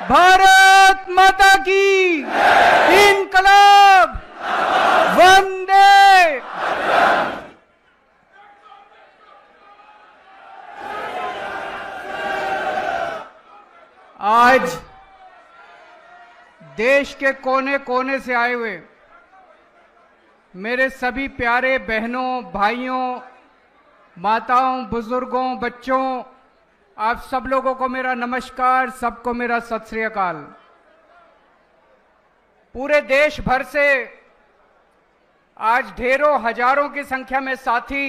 भारत माता की इनकलाब, वंदे। आज देश के कोने कोने से आए हुए मेरे सभी प्यारे बहनों, भाइयों, माताओं, बुजुर्गों, बच्चों, आप सब लोगों को मेरा नमस्कार, सबको मेरा सत श्री अकाल। पूरे देश भर से आज ढेरों हजारों की संख्या में साथी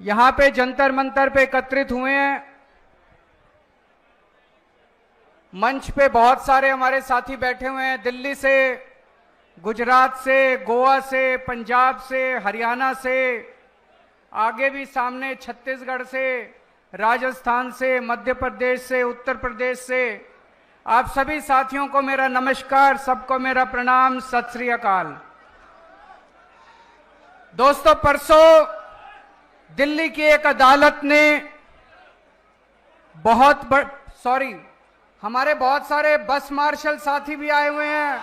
यहां पे जंतर मंतर पे एकत्रित हुए हैं। मंच पे बहुत सारे हमारे साथी बैठे हुए हैं, दिल्ली से, गुजरात से, गोवा से, पंजाब से, हरियाणा से, आगे भी सामने छत्तीसगढ़ से, राजस्थान से, मध्य प्रदेश से, उत्तर प्रदेश से। आप सभी साथियों को मेरा नमस्कार, सबको मेरा प्रणाम, सत श्री अकाल। दोस्तों, परसों दिल्ली की एक अदालत ने हमारे बहुत सारे बस मार्शल साथी भी आए हुए हैं,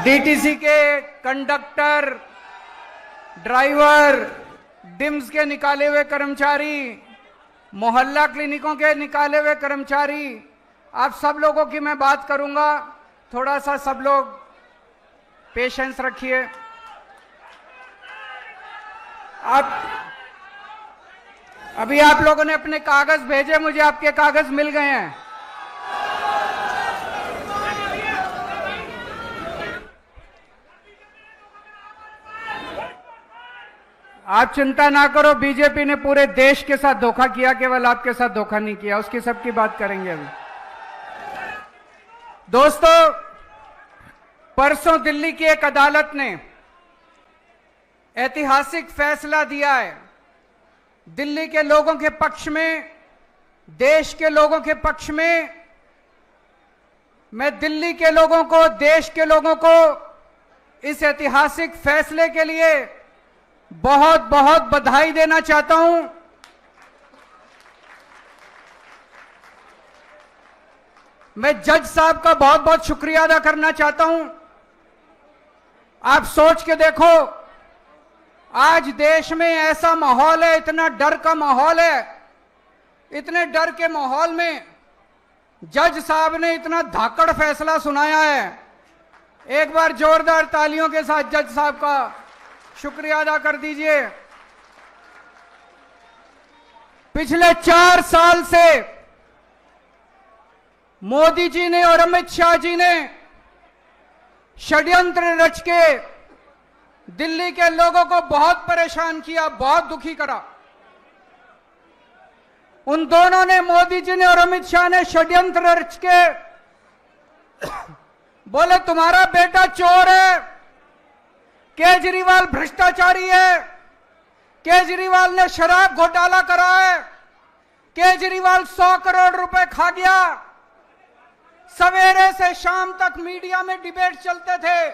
डीटीसी के कंडक्टर, ड्राइवर, डिम्स के निकाले हुए कर्मचारी, मोहल्ला क्लिनिकों के निकाले हुए कर्मचारी, आप सब लोगों की मैं बात करूंगा। थोड़ा सा सब लोग पेशेंस रखिए। अभी आप लोगों ने अपने कागज भेजे, मुझे आपके कागज मिल गए हैं। आप चिंता ना करो, बीजेपी ने पूरे देश के साथ धोखा किया, केवल आपके साथ धोखा नहीं किया। उसकी सबकी बात करेंगे अभी। दोस्तों, परसों दिल्ली की एक अदालत ने ऐतिहासिक फैसला दिया है। दिल्ली के लोगों के पक्ष में, देश के लोगों के पक्ष में। मैं दिल्ली के लोगों को, देश के लोगों को इस ऐतिहासिक फैसले के लिए बहुत बहुत बधाई देना चाहता हूं। मैं जज साहब का बहुत बहुत शुक्रिया अदा करना चाहता हूं। आप सोच के देखो, आज देश में ऐसा माहौल है, इतना डर का माहौल है, इतने डर के माहौल में जज साहब ने इतना धाकड़ फैसला सुनाया है। एक बार जोरदार तालियों के साथ जज साहब का शुक्रिया अदा कर दीजिए। पिछले 4 साल से मोदी जी ने और अमित शाह जी ने षड्यंत्र रच के दिल्ली के लोगों को बहुत परेशान किया, बहुत दुखी करा। उन दोनों ने, मोदी जी ने और अमित शाह ने षड्यंत्र रच के बोले तुम्हारा बेटा चोर है, केजरीवाल भ्रष्टाचारी है, केजरीवाल ने शराब घोटाला करा है, केजरीवाल 100 करोड़ रुपए खा गया। सवेरे से शाम तक मीडिया में डिबेट चलते थे,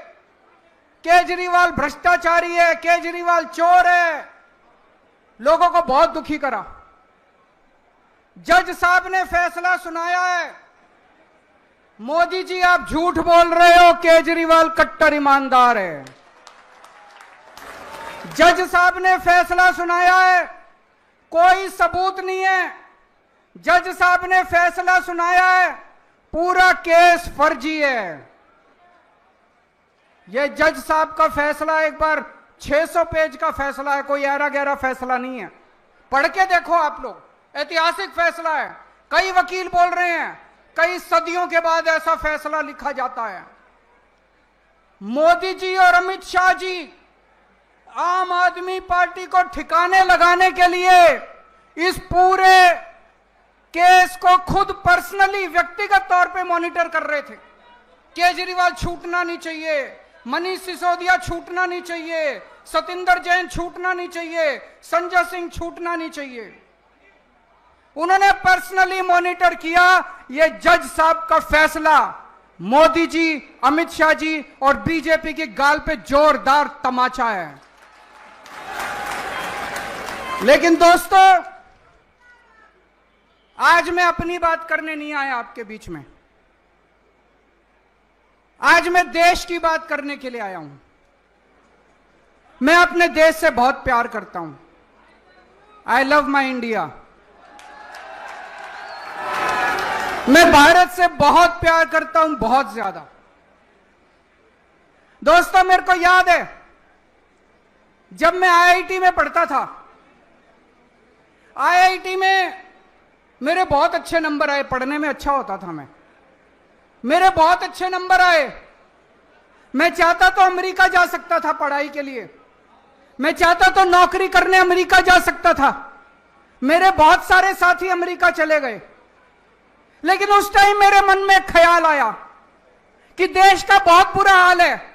केजरीवाल भ्रष्टाचारी है, केजरीवाल चोर है। लोगों को बहुत दुखी करा। जज साहब ने फैसला सुनाया है, मोदी जी आप झूठ बोल रहे हो, केजरीवाल कट्टर ईमानदार है। जज साहब ने फैसला सुनाया है, कोई सबूत नहीं है। जज साहब ने फैसला सुनाया है, पूरा केस फर्जी है। यह जज साहब का फैसला एक बार 600 पेज का फैसला है, कोई ऐरा गहरा फैसला नहीं है। पढ़ के देखो आप लोग, ऐतिहासिक फैसला है। कई वकील बोल रहे हैं कई सदियों के बाद ऐसा फैसला लिखा जाता है। मोदी जी और अमित शाह जी आम आदमी पार्टी को ठिकाने लगाने के लिए इस पूरे केस को खुद पर्सनली, व्यक्तिगत तौर पे मॉनिटर कर रहे थे। केजरीवाल छूटना नहीं चाहिए, मनीष सिसोदिया छूटना नहीं चाहिए, सतिंदर जैन छूटना नहीं चाहिए, संजय सिंह छूटना नहीं चाहिए। उन्होंने पर्सनली मॉनिटर किया। यह जज साहब का फैसला मोदी जी, अमित शाह जी और बीजेपी की गाल पे जोरदार तमाचा है। लेकिन दोस्तों, आज मैं अपनी बात करने नहीं आया आपके बीच में, आज मैं देश की बात करने के लिए आया हूं। मैं अपने देश से बहुत प्यार करता हूं। I love my India. मैं भारत से बहुत प्यार करता हूं, बहुत ज्यादा। दोस्तों, मेरे को याद है जब मैं आईआईटी में पढ़ता था, आईआईटी में मेरे बहुत अच्छे नंबर आए, पढ़ने में अच्छा होता था मैं, मेरे बहुत अच्छे नंबर आए। मैं चाहता तो अमेरिका जा सकता था पढ़ाई के लिए, मैं चाहता तो नौकरी करने अमेरिका जा सकता था। मेरे बहुत सारे साथी अमेरिका चले गए, लेकिन उस टाइम मेरे मन में ख्याल आया कि देश का बहुत बुरा हाल है।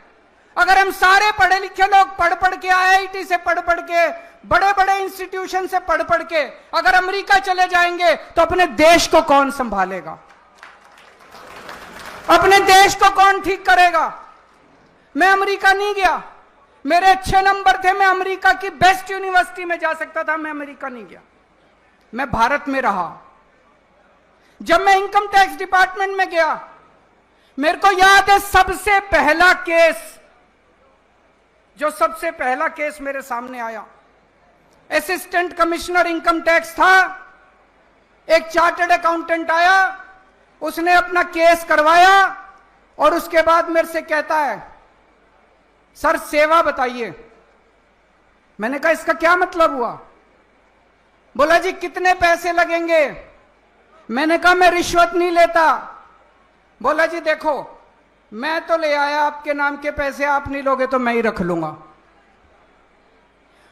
अगर हम सारे पढ़े लिखे लोग पढ़ पढ़ के, आईआईटी से पढ़ पढ़ के, बड़े बड़े इंस्टीट्यूशन से पढ़ पढ़ के अगर अमेरिका चले जाएंगे तो अपने देश को कौन संभालेगा, अपने देश को कौन ठीक करेगा। मैं अमेरिका नहीं गया, मेरे अच्छे नंबर थे, मैं अमेरिका की बेस्ट यूनिवर्सिटी में जा सकता था, मैं अमेरिका नहीं गया, मैं भारत में रहा। जब मैं इनकम टैक्स डिपार्टमेंट में गया, मेरे को याद है सबसे पहला केस मेरे सामने आया, असिस्टेंट कमिश्नर इनकम टैक्स था, एक चार्टर्ड अकाउंटेंट आया, उसने अपना केस करवाया और उसके बाद मेरे से कहता है, सर सेवा बताइए। मैंने कहा इसका क्या मतलब हुआ? बोला जी कितने पैसे लगेंगे? मैंने कहा मैं रिश्वत नहीं लेता। बोला जी देखो, मैं तो ले आया आपके नाम के पैसे, आप नहीं लोगे तो मैं ही रख लूंगा।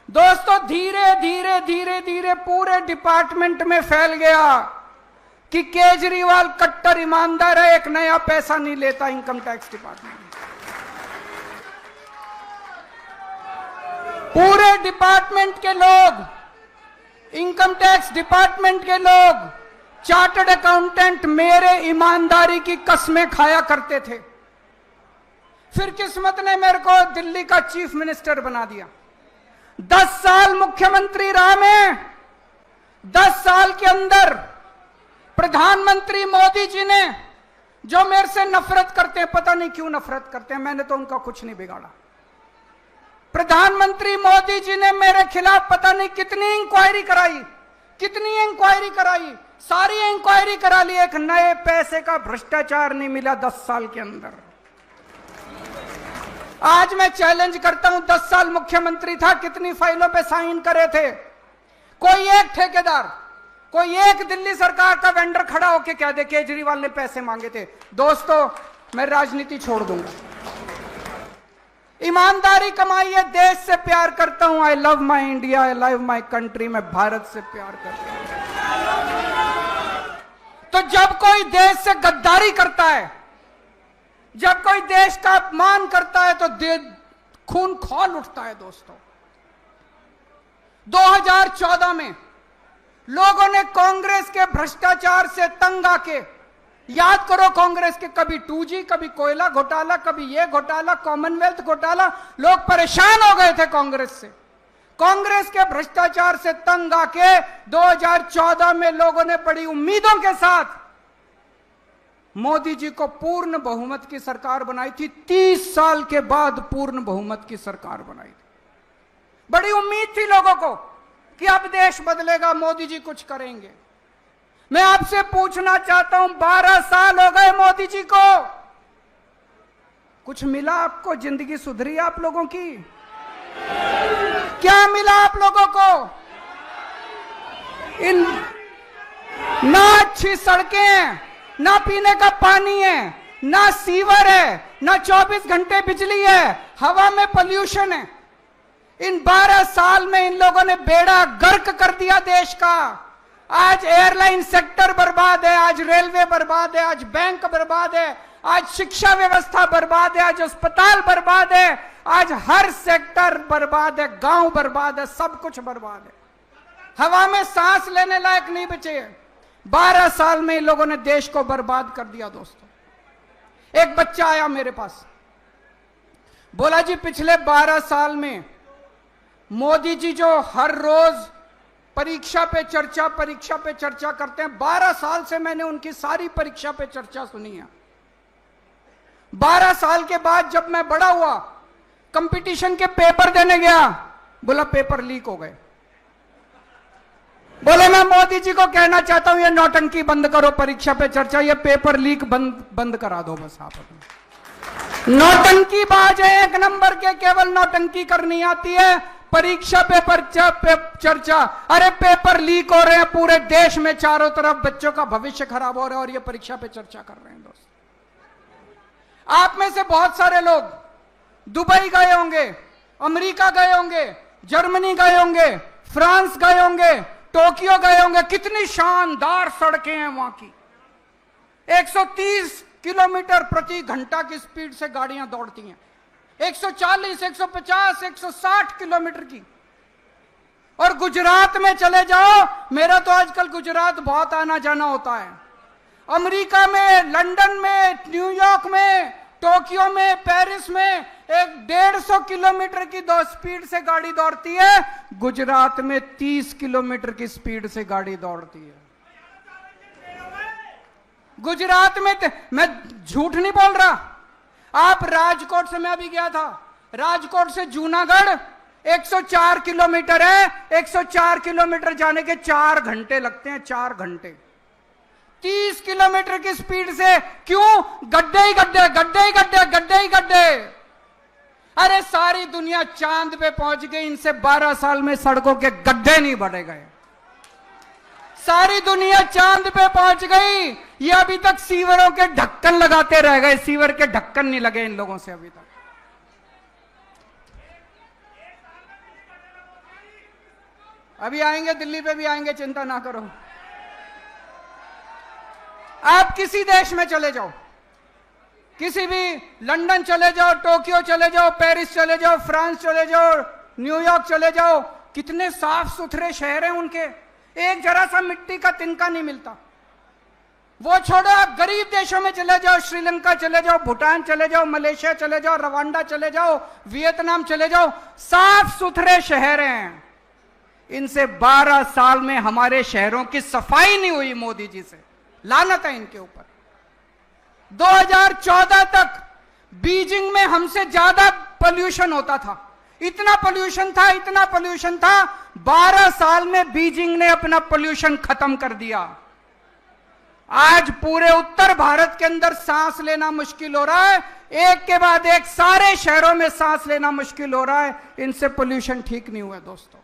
दोस्तों, धीरे धीरे धीरे धीरे पूरे डिपार्टमेंट में फैल गया कि केजरीवाल कट्टर ईमानदार है, एक नया पैसा नहीं लेता इनकम टैक्स डिपार्टमेंट। पूरे डिपार्टमेंट के लोग, इनकम टैक्स डिपार्टमेंट के लोग, चार्टर्ड अकाउंटेंट मेरे ईमानदारी की कस्में खाया करते थे। फिर किस्मत ने मेरे को दिल्ली का चीफ मिनिस्टर बना दिया। 10 साल मुख्यमंत्री रहा मैं। 10 साल के अंदर प्रधानमंत्री मोदी जी ने, जो मेरे से नफरत करते हैं, पता नहीं क्यों नफरत करते हैं, मैंने तो उनका कुछ नहीं बिगाड़ा, प्रधानमंत्री मोदी जी ने मेरे खिलाफ पता नहीं कितनी इंक्वायरी कराई, सारी इंक्वायरी करा ली, एक नए पैसे का भ्रष्टाचार नहीं मिला 10 साल के अंदर। आज मैं चैलेंज करता हूं, 10 साल मुख्यमंत्री था, कितनी फाइलों पे साइन करे थे? कोई एक ठेकेदार, कोई एक दिल्ली सरकार का वेंडर खड़ा होके कह दे केजरीवाल ने पैसे मांगे थे। दोस्तों, मैं राजनीति छोड़ दूंगा, ईमानदारी कमाई है, देश से प्यार करता हूं। I love my India, I love my country. मैं भारत से प्यार करता हूं। तो जब कोई देश से गद्दारी करता है, जब कोई देश का अपमान करता है, तो खून खौल उठता है। दोस्तों, 2014 में लोगों ने कांग्रेस के भ्रष्टाचार से तंग आके, याद करो कांग्रेस के कभी 2G, कभी कोयला घोटाला, कभी ये घोटाला, कॉमनवेल्थ घोटाला, लोग परेशान हो गए थे कांग्रेस से। कांग्रेस के भ्रष्टाचार से तंग आके 2014 में लोगों ने बड़ी उम्मीदों के साथ मोदी जी को पूर्ण बहुमत की सरकार बनाई थी। 30 साल के बाद पूर्ण बहुमत की सरकार बनाई थी। बड़ी उम्मीद थी लोगों को कि अब देश बदलेगा, मोदी जी कुछ करेंगे। मैं आपसे पूछना चाहता हूं, 12 साल हो गए मोदी जी को, कुछ मिला आपको? जिंदगी सुधरी आप लोगों की? क्या मिला आप लोगों को? ना अच्छी सड़कें, ना पीने का पानी है, ना सीवर है, ना 24 घंटे बिजली है, हवा में पोल्यूशन है। इन 12 साल में इन लोगों ने बेड़ा गर्क कर दिया देश का। आज एयरलाइन सेक्टर बर्बाद है, आज रेलवे बर्बाद है, आज बैंक बर्बाद है, आज शिक्षा व्यवस्था बर्बाद है, आज अस्पताल बर्बाद है, आज हर सेक्टर बर्बाद है, गांव बर्बाद है, सब कुछ बर्बाद है। हवा में सांस लेने लायक नहीं बचे। 12 साल में इन लोगों ने देश को बर्बाद कर दिया। दोस्तों, एक बच्चा आया मेरे पास, बोला जी पिछले 12 साल में मोदी जी जो हर रोज परीक्षा पे चर्चा करते हैं। 12 साल से मैंने उनकी सारी परीक्षा पे चर्चा सुनी है। 12 साल के बाद जब मैं बड़ा हुआ, कंपटीशन के पेपर देने गया, बोला पेपर लीक हो गए। बोले मैं मोदी जी को कहना चाहता हूं ये नौटंकी बंद करो, परीक्षा पे चर्चा, ये पेपर लीक बंद करा दो बस। आप नौटंकी बाज है एक नंबर के, केवल नौटंकी करनी आती है। परीक्षा पे चर्चा, अरे पेपर लीक हो रहे हैं पूरे देश में, चारों तरफ बच्चों का भविष्य खराब हो रहा है और ये परीक्षा पे चर्चा कर रहे हैं। दोस्त, आप में से बहुत सारे लोग दुबई गए होंगे, अमेरिका गए होंगे, जर्मनी गए होंगे, फ्रांस गए होंगे, टोक्यो गए होंगे। कितनी शानदार सड़कें हैं वहां की। 130 किलोमीटर प्रति घंटा की स्पीड से गाड़ियां दौड़ती हैं, 140, 150, 160 किलोमीटर की। और गुजरात में चले जाओ, मेरा तो आजकल गुजरात बहुत आना जाना होता है। अमेरिका में, लंदन में, न्यूयॉर्क में, टोक्यो में, पेरिस में 150 किलोमीटर की स्पीड से गाड़ी दौड़ती है। गुजरात में 30 किलोमीटर की स्पीड से गाड़ी दौड़ती है। गुजरात में मैं झूठ नहीं बोल रहा। आप राजकोट से, मैं अभी गया था, राजकोट से जूनागढ़ 104 किलोमीटर है। 104 किलोमीटर जाने के 4 घंटे लगते हैं, 4 घंटे। 30 किलोमीटर की स्पीड से, क्यों? गड्ढे ही गड्ढे, गड्ढे ही गड्ढे, गड्ढे ही गड्ढे। अरे सारी दुनिया चांद पे पहुंच गई, इनसे 12 साल में सड़कों के गड्ढे नहीं भरे गए। सारी दुनिया चांद पे पहुंच गई, ये अभी तक सीवरों के ढक्कन लगाते रह गए। सीवर के ढक्कन नहीं लगे इन लोगों से अभी तक। अभी आएंगे, दिल्ली पे भी आएंगे, चिंता ना करो। आप किसी देश में चले जाओ, किसी भी, लंदन चले जाओ, टोक्यो चले जाओ, पेरिस चले जाओ, फ्रांस चले जाओ, न्यूयॉर्क चले जाओ, कितने साफ सुथरे शहर हैं उनके। एक जरा सा मिट्टी का तिनका नहीं मिलता। वो छोड़ो, आप गरीब देशों में चले जाओ, श्रीलंका चले जाओ, भूटान चले जाओ, मलेशिया चले जाओ, रवांडा चले जाओ, वियतनाम चले जाओ, साफ सुथरे शहर हैं। इनसे 12 साल में हमारे शहरों की सफाई नहीं हुई मोदी जी से। लानत है इनके ऊपर। 2014 तक बीजिंग में हमसे ज्यादा पोल्यूशन होता था। इतना पोल्यूशन था, इतना पोल्यूशन था। 12 साल में बीजिंग ने अपना पोल्यूशन खत्म कर दिया। आज पूरे उत्तर भारत के अंदर सांस लेना मुश्किल हो रहा है। एक के बाद एक सारे शहरों में सांस लेना मुश्किल हो रहा है। इनसे पोल्यूशन ठीक नहीं हुआ। दोस्तों,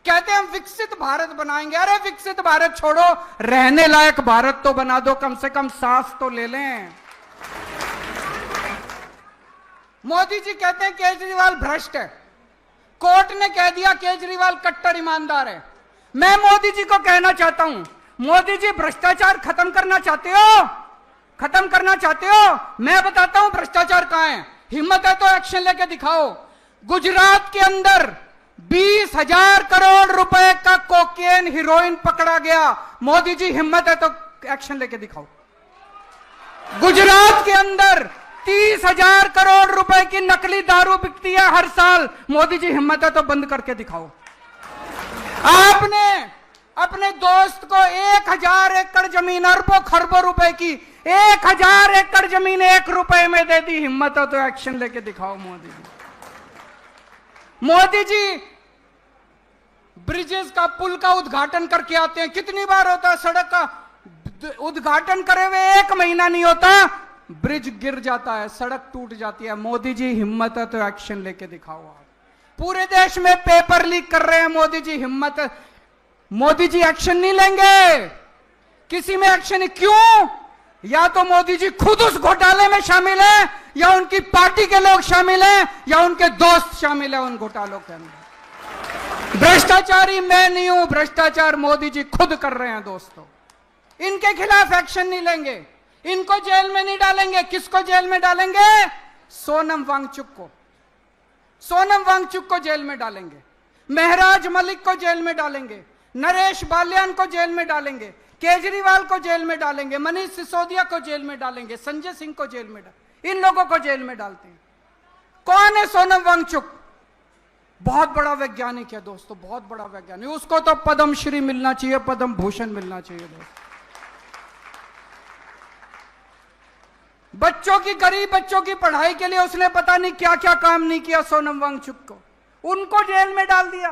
कहते हैं हम विकसित भारत बनाएंगे। अरे विकसित भारत छोड़ो, रहने लायक भारत तो बना दो, कम से कम सांस तो ले लें। मोदी जी कहते हैं केजरीवाल भ्रष्ट है। कोर्ट ने कह दिया केजरीवाल कट्टर ईमानदार है। मैं मोदी जी को कहना चाहता हूं, मोदी जी भ्रष्टाचार खत्म करना चाहते हो? खत्म करना चाहते हो? मैं बताता हूं भ्रष्टाचार कहां है। हिम्मत है तो एक्शन लेके दिखाओ। गुजरात के अंदर 20,000 करोड़ रुपए का कोकेन, हीरोइन पकड़ा गया। मोदी जी हिम्मत है तो एक्शन लेके दिखाओ। गुजरात के अंदर 30,000 करोड़ रुपए की नकली दारू बिकती है हर साल। मोदी जी हिम्मत है तो बंद करके दिखाओ। आपने अपने दोस्त को 1,000 एकड़ जमीन, अरबों खरबों रुपए की 1,000 एकड़ जमीन 1 रुपए में दे दी। हिम्मत है तो एक्शन लेके दिखाओ मोदी जी। मोदी जी ब्रिजेस का, पुल का उद्घाटन करके आते हैं। कितनी बार होता है? सड़क का उद्घाटन करे हुए 1 महीना नहीं होता, ब्रिज गिर जाता है, सड़क टूट जाती है। मोदी जी हिम्मत है तो एक्शन लेके दिखाओ। आप पूरे देश में पेपर लीक कर रहे हैं, मोदी जी हिम्मत है। मोदी जी एक्शन नहीं लेंगे, किसी में एक्शन नहीं। क्यों? या तो मोदी जी खुद उस घोटाले में शामिल है, या उनकी पार्टी के लोग शामिल हैं, या उनके दोस्त शामिल है उन घोटालों के अंदर। भ्रष्टाचारी मैं नहीं हूं, भ्रष्टाचार मोदी जी खुद कर रहे हैं। दोस्तों, इनके खिलाफ एक्शन नहीं लेंगे, इनको जेल में नहीं डालेंगे। किसको जेल में डालेंगे? सोनम वांगचुक को। सोनम वांगचुक को जेल में डालेंगे, महराज मलिक को जेल में डालेंगे, नरेश बाल्यान को जेल में डालेंगे, केजरीवाल को जेल में डालेंगे, मनीष सिसोदिया को जेल में डालेंगे, संजय सिंह को जेल में डालेंगे। इन लोगों को जेल में डालते हैं। कौन है सोनम वांगचुक? बहुत बड़ा वैज्ञानिक है दोस्तों, बहुत बड़ा वैज्ञानिक। उसको तो पद्म श्री मिलना चाहिए, पद्म भूषण मिलना चाहिए दोस्तों। बच्चों की, गरीब बच्चों की पढ़ाई के लिए उसने पता नहीं क्या क्या काम नहीं किया सोनम वांगचुक को, उनको जेल में डाल दिया।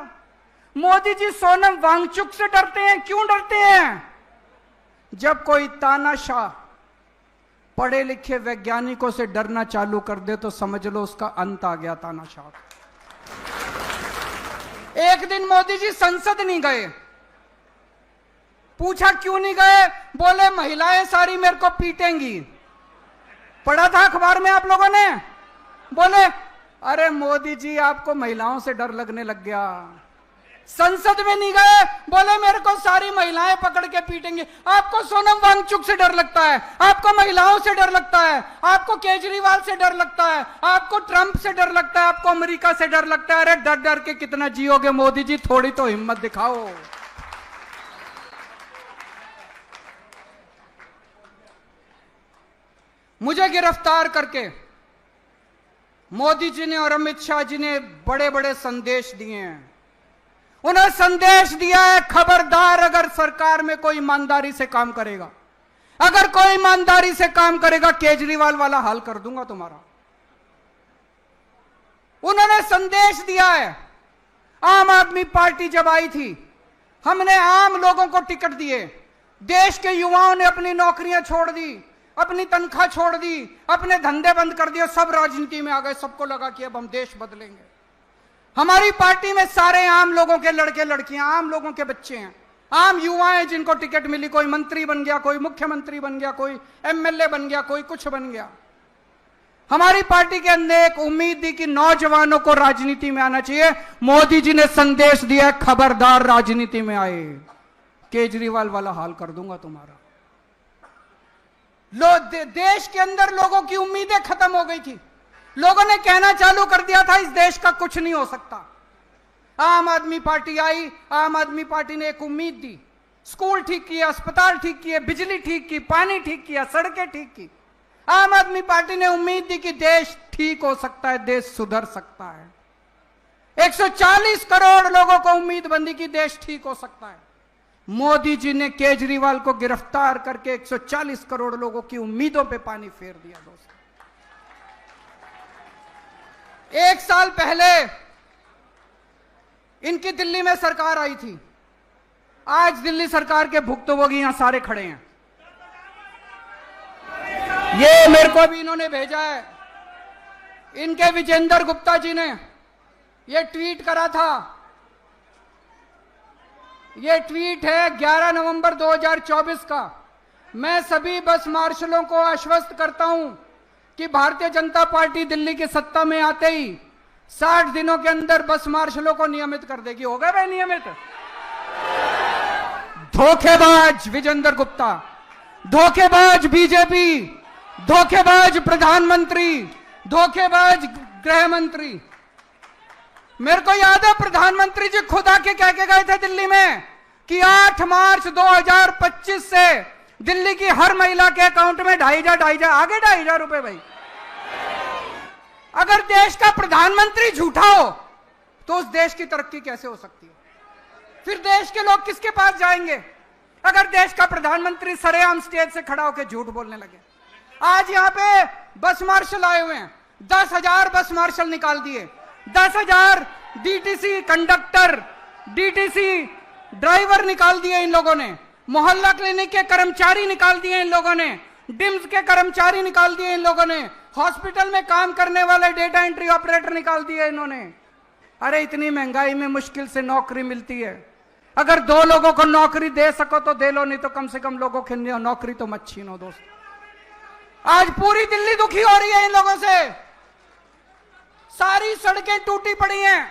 मोदी जी सोनम वांगचुक से डरते हैं, क्यों डरते हैं? जब कोई तानाशाह पढ़े लिखे वैज्ञानिकों से डरना चालू कर दे तो समझ लो उसका अंत आ गया तानाशाह। एक दिन मोदी जी संसद नहीं गए, पूछा क्यों नहीं गए, बोले महिलाएं सारी मेरे को पीटेंगी। पढ़ा था अखबार में आप लोगों ने? बोले अरे मोदी जी आपको महिलाओं से डर लगने लग गया। संसद में नहीं गए, बोले मेरे को सारी महिलाएं पकड़ के पीटेंगे। आपको सोनम वांगचुक से डर लगता है, आपको महिलाओं से डर लगता है, आपको केजरीवाल से डर लगता है, आपको ट्रंप से डर लगता है, आपको अमेरिका से डर लगता है। अरे डर डर के कितना जियोगे मोदी जी, थोड़ी तो हिम्मत दिखाओ। मुझे गिरफ्तार करके मोदी जी ने और अमित शाह जी ने बड़े बड़े संदेश दिए हैं। उन्हें संदेश दिया है, खबरदार अगर सरकार में कोई ईमानदारी से काम करेगा, अगर कोई ईमानदारी से काम करेगा, केजरीवाल वाला हाल कर दूंगा तुम्हारा। उन्होंने संदेश दिया है। आम आदमी पार्टी जब आई थी, हमने आम लोगों को टिकट दिए। देश के युवाओं ने अपनी नौकरियां छोड़ दी, अपनी तनख्वाह छोड़ दी, अपने धंधे बंद कर दिए, सब राजनीति में आ गए। सबको लगा कि अब हम देश बदलेंगे। हमारी पार्टी में सारे आम लोगों के लड़के लड़कियां, आम लोगों के बच्चे हैं, आम युवा हैं जिनको टिकट मिली। कोई मंत्री बन गया, कोई मुख्यमंत्री बन गया, कोई एमएलए बन गया, कोई कुछ बन गया। हमारी पार्टी के अंदर एक उम्मीद थी कि नौजवानों को राजनीति में आना चाहिए। मोदी जी ने संदेश दिया, खबरदार राजनीति में आए, केजरीवाल वाला हाल कर दूंगा तुम्हारा। देश के अंदर लोगों की उम्मीदें खत्म हो गई थी। लोगों ने कहना चालू कर दिया था इस देश का कुछ नहीं हो सकता। आम आदमी पार्टी आई, आम आदमी पार्टी ने एक उम्मीद दी। स्कूल ठीक किए, अस्पताल ठीक किए, बिजली ठीक की, पानी ठीक किया, सड़कें ठीक की। आम आदमी पार्टी ने उम्मीद दी कि देश ठीक हो सकता है, देश सुधर सकता है। 140 करोड़ लोगों को उम्मीद बंधी कि देश ठीक हो सकता है। मोदी जी ने केजरीवाल को गिरफ्तार करके 140 करोड़ लोगों की उम्मीदों पे पानी फेर दिया दोस्तों। एक साल पहले इनकी दिल्ली में सरकार आई थी। आज दिल्ली सरकार के भुक्तभोगी यहां सारे खड़े हैं। ये मेरे को भी इन्होंने भेजा है, इनके विजेंद्र गुप्ता जी ने ये ट्वीट करा था। ये ट्वीट है 11 नवंबर 2024 का। मैं सभी बस मार्शलों को आश्वस्त करता हूं कि भारतीय जनता पार्टी दिल्ली की सत्ता में आते ही 60 दिनों के अंदर बस मार्शलों को नियमित कर देगी। हो गए भाई नियमित? धोखेबाज विजेंद्र गुप्ता, धोखेबाज बीजेपी, धोखेबाज प्रधानमंत्री, धोखेबाज गृह मंत्री। मेरे को याद है प्रधानमंत्री जी खुद आके कह के गए थे दिल्ली में कि 8 मार्च 2025 से दिल्ली की हर महिला के अकाउंट में 2,500 आगे 2,500 रुपए। भाई अगर देश का प्रधानमंत्री झूठा हो तो उस देश की तरक्की कैसे हो सकती है? फिर देश के लोग किसके पास जाएंगे? अगर देश का प्रधानमंत्री सरेआम स्टेज से खड़ा होकर झूठ बोलने लगे। आज यहां पे बस मार्शल आए हुए हैं, 10,000 बस मार्शल निकाल दिए, 10,000 डीटीसी कंडक्टर, डीटीसी ड्राइवर निकाल दिए इन लोगों ने, मोहल्ला क्लिनिक के कर्मचारी निकाल दिए इन लोगों ने, डिम्स के कर्मचारी निकाल दिए इन लोगों ने, हॉस्पिटल में काम करने वाले डेटा एंट्री ऑपरेटर निकाल दिए इन्होंने। अरे इतनी महंगाई में मुश्किल से नौकरी मिलती है। अगर 2 लोगों को नौकरी दे सको तो दे लो, नहीं तो कम से कम लोगों की नौकरी तो मत छीनो दोस्त। आज पूरी दिल्ली दुखी हो रही है इन लोगों से। सारी सड़कें टूटी पड़ी हैं,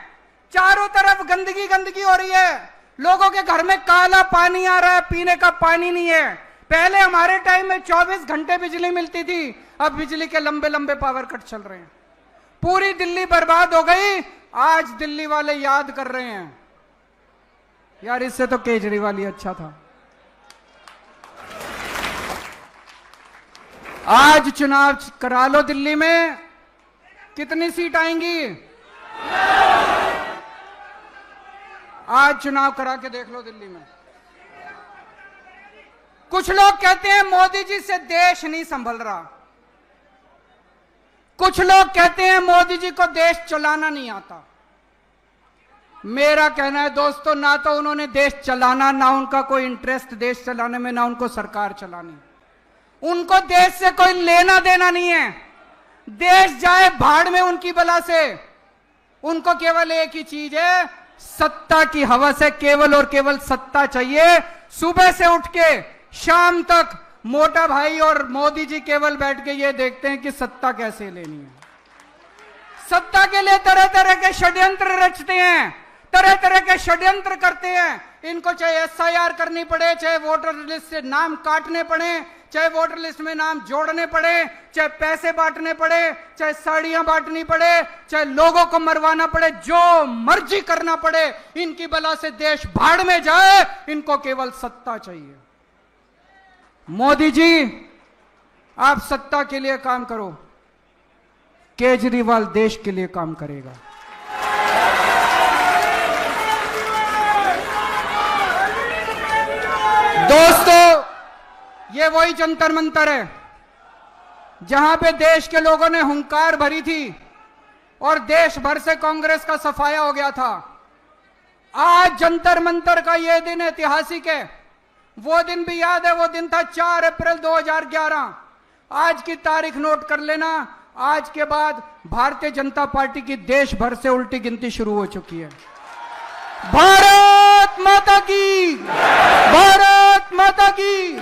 चारों तरफ गंदगी गंदगी हो रही है। लोगों के घर में काला पानी आ रहा है, पीने का पानी नहीं है। पहले हमारे टाइम में 24 घंटे बिजली मिलती थी, अब बिजली के लंबे लंबे पावर कट चल रहे हैं। पूरी दिल्ली बर्बाद हो गई। आज दिल्ली वाले याद कर रहे हैं, यार इससे तो केजरीवाल ही अच्छा था। आज चुनाव करा लो दिल्ली में, कितनी सीट आएंगी? आज चुनाव करा के देख लो दिल्ली में। कुछ लोग कहते हैं मोदी जी से देश नहीं संभल रहा, कुछ लोग कहते हैं मोदी जी को देश चलाना नहीं आता। मेरा कहना है दोस्तों, ना तो उन्होंने देश चलाना, ना उनका कोई इंटरेस्ट देश चलाने में, ना उनको सरकार चलानी। उनको देश से कोई लेना देना नहीं है। देश जाए भाड़ में उनकी बला से। उनको केवल एक ही चीज है, सत्ता की हवस है, केवल और केवल सत्ता चाहिए। सुबह से उठ के शाम तक मोटा भाई और मोदी जी केवल बैठ के ये देखते हैं कि सत्ता कैसे लेनी है। सत्ता के लिए तरह तरह के षड्यंत्र रचते हैं, तरह तरह के षड्यंत्र करते हैं। इनको चाहे एसआईआर करनी पड़े, चाहे वोटर लिस्ट से नाम काटने पड़े, चाहे वोटर लिस्ट में नाम जोड़ने पड़े, चाहे पैसे बांटने पड़े, चाहे साड़ियां बांटनी पड़े, चाहे लोगों को मरवाना पड़े, जो मर्जी करना पड़े, इनकी बला से देश भाड़ में जाए। इनको केवल सत्ता चाहिए। मोदी जी, आप सत्ता के लिए काम करो, केजरीवाल देश के लिए काम करेगा। दोस्तों, ये वही जंतर मंतर है जहां पे देश के लोगों ने हुंकार भरी थी और देश भर से कांग्रेस का सफाया हो गया था। आज जंतर मंतर का यह दिन ऐतिहासिक है। वो दिन भी याद है, वो दिन था 4 अप्रैल 2011। आज की तारीख नोट कर लेना। आज के बाद भारतीय जनता पार्टी की देश भर से उल्टी गिनती शुरू हो चुकी है। भारत माता की, भारत माता की।